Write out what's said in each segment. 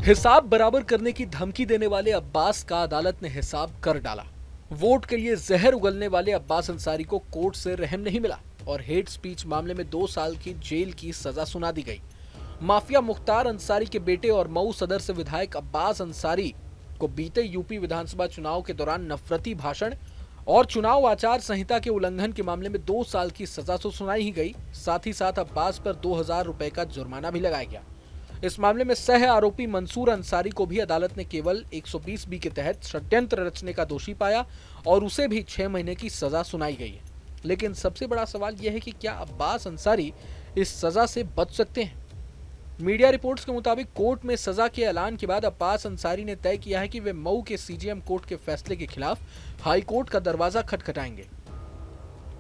हिसाब बराबर करने की धमकी देने वाले अब्बास का अदालत ने हिसाब कर डाला। वोट के लिए जहर उगलने वाले अब्बास अंसारी को कोर्ट से रहम नहीं मिला और हेट स्पीच मामले में 2 साल की जेल की सजा सुना दी गई। माफिया मुख्तार अंसारी के बेटे और मऊ सदर से विधायक अब्बास अंसारी को बीते यूपी विधानसभा चुनाव के दौरान नफरती भाषण और चुनाव आचार संहिता के उल्लंघन के मामले में 2 साल की सजा तो सुनाई ही गई, साथ ही साथ अब्बास पर 2000 रुपए का जुर्माना भी लगाया गया। इस मामले में सह आरोपी मंसूर अंसारी को भी अदालत ने केवल 120B के तहत षड्यंत्र रचने का दोषी पाया और उसे भी 6 महीने की सजा सुनाई गई है। लेकिन सबसे बड़ा सवाल यह है कि क्या अब्बास अंसारी इस सजा से बच सकते हैं? मीडिया रिपोर्ट्स के मुताबिक कोर्ट में सजा के ऐलान के बाद अब्बास अंसारी ने तय किया है कि वे मऊ के सीजेएम कोर्ट के फैसले के खिलाफ हाई कोर्ट का दरवाजा खटखटाएंगे।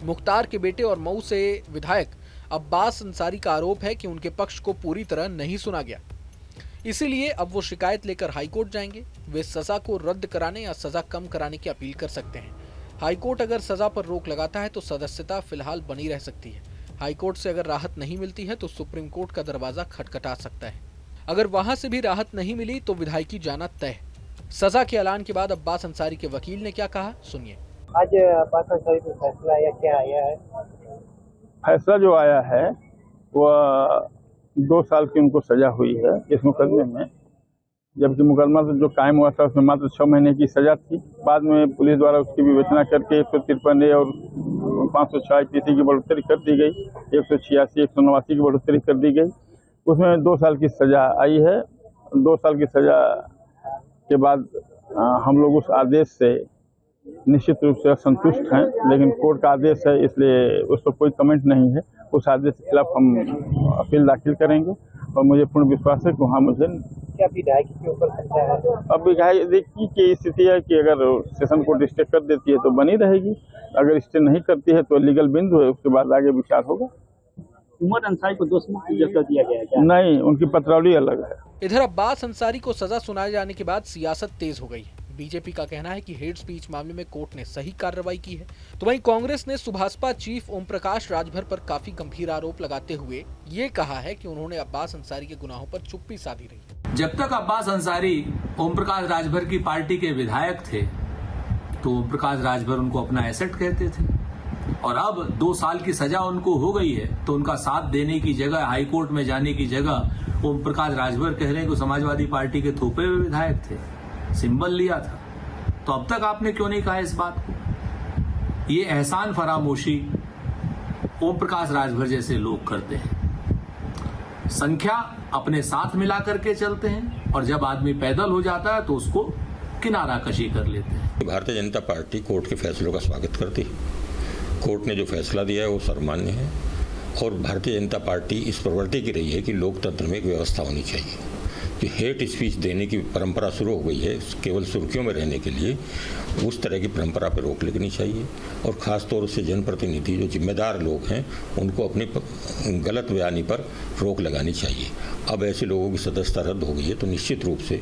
मुख्तार के बेटे और मऊ से विधायक अब्बास अंसारी का आरोप है कि उनके पक्ष को पूरी तरह नहीं सुना गया, इसीलिए अब वो शिकायत लेकर हाईकोर्ट जाएंगे। वे सजा को रद्द कराने या सजा कम कराने की अपील कर सकते हैं। हाईकोर्ट अगर सजा पर रोक लगाता है तो सदस्यता फिलहाल बनी रह सकती है। हाईकोर्ट से अगर राहत नहीं मिलती है तो सुप्रीम कोर्ट का दरवाजा खटखटा सकता है। अगर वहां से भी राहत नहीं मिली तो विधायकी जाना तय। सजा के ऐलान के बाद अब्बास अंसारी के वकील ने क्या कहा, सुनिए। आज अब्बास अंसारी को फैसला आया, क्या आया है? फैसला जो आया है वह 2 साल की उनको सजा हुई है इस मुकदमे में, जबकि मुकदमा जो कायम हुआ था उसमें मात्र 6 महीने की सजा थी। बाद में पुलिस द्वारा उसकी विवेचना करके 153A और 506 IPC की बढ़ोतरी कर दी गई, 186, 189 की बढ़ोतरी कर दी गई। उसमें 2 साल की सजा आई है। 2 साल की सजा के बाद हम लोग उस आदेश से निश्चित रूप से संतुष्ट हैं, लेकिन कोर्ट का आदेश है इसलिए उस पर कोई कमेंट नहीं है। उस आदेश के खिलाफ हम अपील दाखिल करेंगे और मुझे पूर्ण विश्वास है कि वहाँ मुझे क्या विधायक के ऊपर खतरा है? अब विधायक की स्थिति है कि अगर सेशन कोर्ट स्टे कर देती है तो बनी रहेगी, अगर स्टे नहीं करती है तो लीगल बिंदु है, उसके बाद आगे विचार होगा। उमर अंसारी को दोषमुक्त कर दिया गया है क्या? नहीं, उनकी पत्रावली अलग है। इधर अब्बास अंसारी को सजा सुनाए जाने के बाद सियासत तेज हो गई है। बीजेपी का कहना है कि हेट स्पीच मामले में कोर्ट ने सही कार्रवाई की है, तो वहीं कांग्रेस ने सुभाषपा चीफ ओम प्रकाश राजभर पर काफी गंभीर आरोप लगाते हुए ये कहा है कि उन्होंने अब्बास अंसारी के गुनाहों पर चुप्पी साधी रही। जब तक अब्बास अंसारी ओम प्रकाश राजभर की पार्टी के विधायक थे तो ओम प्रकाश राजभर उनको अपना एसेट कहते थे, और अब 2 साल की सजा उनको हो गई है तो उनका साथ देने की जगह, हाईकोर्ट में जाने की जगह ओम प्रकाश राजभर कह रहे हैं कि समाजवादी पार्टी के थोपे हुए विधायक थे, सिंबल लिया था। तो अब तक आपने क्यों नहीं कहा इस बात को? ये एहसान फरामोशी ओम प्रकाश राजभर जैसे लोग करते हैं। संख्या अपने साथ मिला करके चलते हैं और जब आदमी पैदल हो जाता है तो उसको किनारा कशी कर लेते हैं। भारतीय जनता पार्टी कोर्ट के फैसलों का स्वागत करती है। कोर्ट ने जो फैसला दिया है वो सर्वमान्य है और भारतीय जनता पार्टी इस प्रवृत्ति की रही है कि लोकतंत्र में एक व्यवस्था होनी चाहिए। कि हेट स्पीच देने की परंपरा शुरू हो गई है केवल सुर्खियों में रहने के लिए, उस तरह की परंपरा पर रोक लगनी चाहिए और ख़ास तौर से जनप्रतिनिधि जो जिम्मेदार लोग हैं उनको अपनी गलत बयानी पर रोक लगानी चाहिए। अब ऐसे लोगों की सदस्यता रद्द हो गई है तो निश्चित रूप से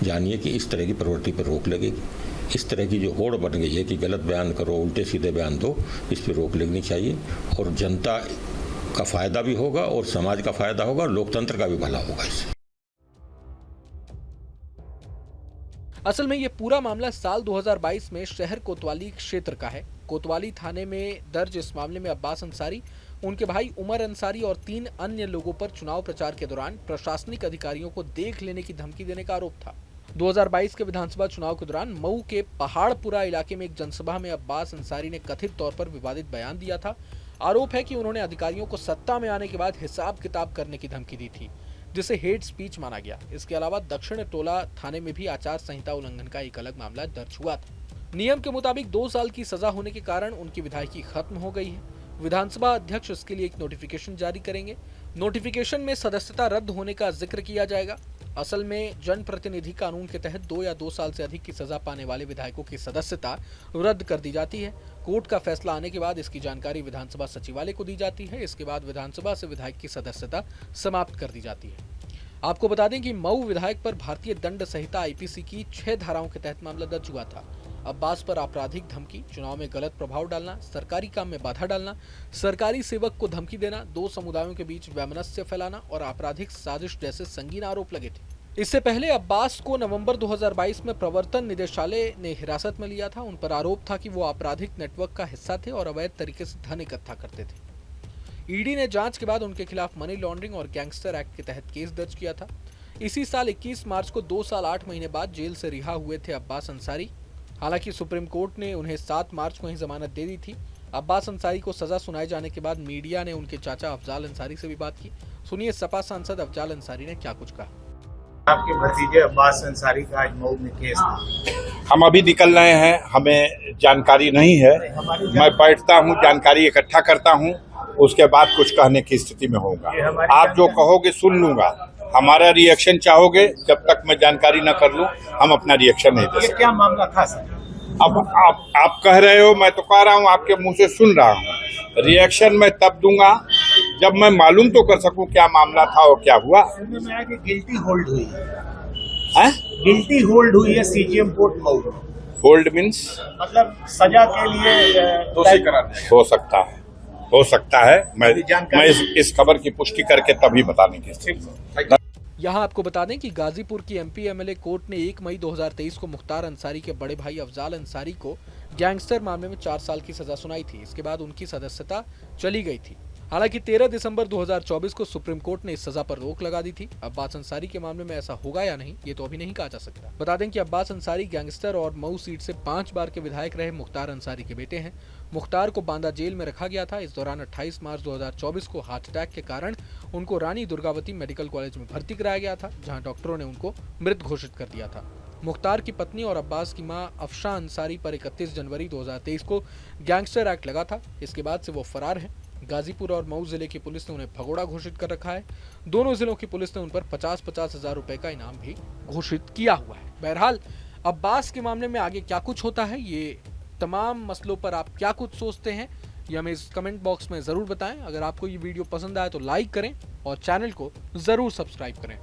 जानिए कि इस तरह की प्रवृत्ति पर रोक लगेगी। इस तरह की जो होड़ बन गई है कि गलत बयान करो, उल्टे सीधे बयान दो, इस पर रोक लगनी चाहिए और जनता का फायदा भी होगा और समाज का फायदा होगा और लोकतंत्र का भी भला होगा इससे। असल में ये पूरा मामला साल 2022 में शहर कोतवाली क्षेत्र का है। कोतवाली थाने में दर्ज इस मामले में अब्बास अंसारी, उनके भाई उमर अंसारी और 3 अन्य लोगों पर चुनाव प्रचार के दौरान प्रशासनिक अधिकारियों को देख लेने की धमकी देने का आरोप था। 2022 के विधानसभा चुनाव के दौरान मऊ के पहाड़पुरा इलाके में एक जनसभा में अब्बास अंसारी ने कथित तौर पर विवादित बयान दिया था। आरोप है कि उन्होंने अधिकारियों को सत्ता में आने के बाद हिसाब किताब करने की धमकी दी थी, जिसे हेट स्पीच माना गया। इसके अलावा दक्षिण टोला थाने में भी आचार संहिता उल्लंघन का एक अलग मामला दर्ज हुआ था। नियम के मुताबिक 2 साल की सजा होने के कारण उनकी विधायकी खत्म हो गई है। विधानसभा अध्यक्ष इसके लिए एक नोटिफिकेशन जारी करेंगे। नोटिफिकेशन में सदस्यता रद्द होने का जिक्र किया जाएगा। असल में जनप्रतिनिधि कानून के तहत 2 या 2 साल से अधिक की सजा पाने वाले विधायकों की सदस्यता रद्द कर दी जाती है। कोर्ट का फैसला आने के बाद इसकी जानकारी विधानसभा सचिवालय को दी जाती है। इसके बाद विधानसभा से विधायक की सदस्यता समाप्त कर दी जाती है। आपको बता दें कि मऊ विधायक पर भारतीय दंड संहिता IPC की 6 धाराओं के तहत मामला दर्ज हुआ था। अब्बास पर आपराधिक धमकी, चुनाव में गलत प्रभाव डालना, सरकारी काम में बाधा डालना, सरकारी सेवक को धमकी देना, 2 समुदायों के बीच वैमनस्य फैलाना और आपराधिक साजिश जैसे संगीन आरोप लगे थे। इससे पहले अब्बास को नवंबर 2022 में प्रवर्तन निदेशालय ने हिरासत में लिया था। उन पर आरोप था कि वो आपराधिक नेटवर्क का हिस्सा थे और अवैध तरीके से धन इकट्ठा करते थे। ईडी ने जांच के बाद उनके खिलाफ मनी लॉन्ड्रिंग और गैंगस्टर एक्ट के तहत केस दर्ज किया था। इसी साल 21 मार्च को 2 साल 8 महीने बाद जेल से रिहा हुए थे अब्बास अंसारी। हालांकि सुप्रीम कोर्ट ने उन्हें 7 मार्च को ही जमानत दे दी थी। अब्बास अंसारी को सजा सुनाए जाने के बाद मीडिया ने उनके चाचा अफजाल अंसारी से भी बात की। सुनिए सपा सांसद अफजाल अंसारी ने क्या कुछ कहा। आपके भतीजे अब्बास अंसारी का आज मऊ में केस था। हम अभी निकल रहे हैं, हमें जानकारी नहीं है। मैं बैठता हूं, जानकारी इकट्ठा करता हूं, उसके बाद कुछ कहने की स्थिति में होगा। आप जो कहोगे सुन लूंगा। हमारा रिएक्शन चाहोगे, जब तक मैं जानकारी न कर लूं हम अपना रिएक्शन नहीं दे सकते। ये क्या मामला था सर? अब आप कह रहे हो, मैं तो कह रहा हूं, आपके मुंह से सुन रहा हूं। रिएक्शन मैं तब दूंगा जब मैं मालूम तो कर सकूं क्या मामला था और क्या हुआ। सुनने में आया कि गिल्टी होल्ड हुई है, गिल्टी होल्ड हुई है CGM court Mau. Hold means मतलब सजा के लिए दोषी करार हो सकता है। मैं इस खबर की पुष्टि करके तभी बताने की स्थिति। यहाँ आपको बता दें कि गाजीपुर की एमपी एमएलए कोर्ट ने 1 मई 2023 को मुख्तार अंसारी के बड़े भाई अफजाल अंसारी को गैंगस्टर मामले में 4 साल की सजा सुनाई थी। इसके बाद उनकी सदस्यता चली गई थी। हालांकि 13 दिसंबर 2024 को सुप्रीम कोर्ट ने इस सजा पर रोक लगा दी थी। अब्बास अंसारी के मामले में ऐसा होगा या नहीं, ये तो अभी नहीं कहा जा सकता। बता दें कि अब्बास अंसारी गैंगस्टर और मऊ सीट से 5 बार के विधायक रहे मुख्तार अंसारी के बेटे हैं। मुख्तार को बांदा जेल में रखा गया था। इस दौरान 28 मार्च 2024 को हार्ट अटैक के कारण उनको रानी दुर्गावती मेडिकल कॉलेज में भर्ती कराया गया था, जहाँ डॉक्टरों ने उनको मृत घोषित कर दिया था। मुख्तार की पत्नी और अब्बास की मां अफशा अंसारी पर 31 जनवरी 2023 को गैंगस्टर एक्ट लगा था। इसके बाद से वो फरार हैं। गाजीपुर और मऊ जिले की पुलिस ने उन्हें भगोड़ा घोषित कर रखा है। दोनों जिलों की पुलिस ने उन पर 50-50 हजार रुपए का इनाम भी घोषित किया हुआ है। बहरहाल अब्बास के मामले में आगे क्या कुछ होता है, ये तमाम मसलों पर आप क्या कुछ सोचते हैं, ये हमें इस कमेंट बॉक्स में जरूर बताएं। अगर आपको ये वीडियो पसंद आए तो लाइक करें और चैनल को जरूर सब्सक्राइब करें।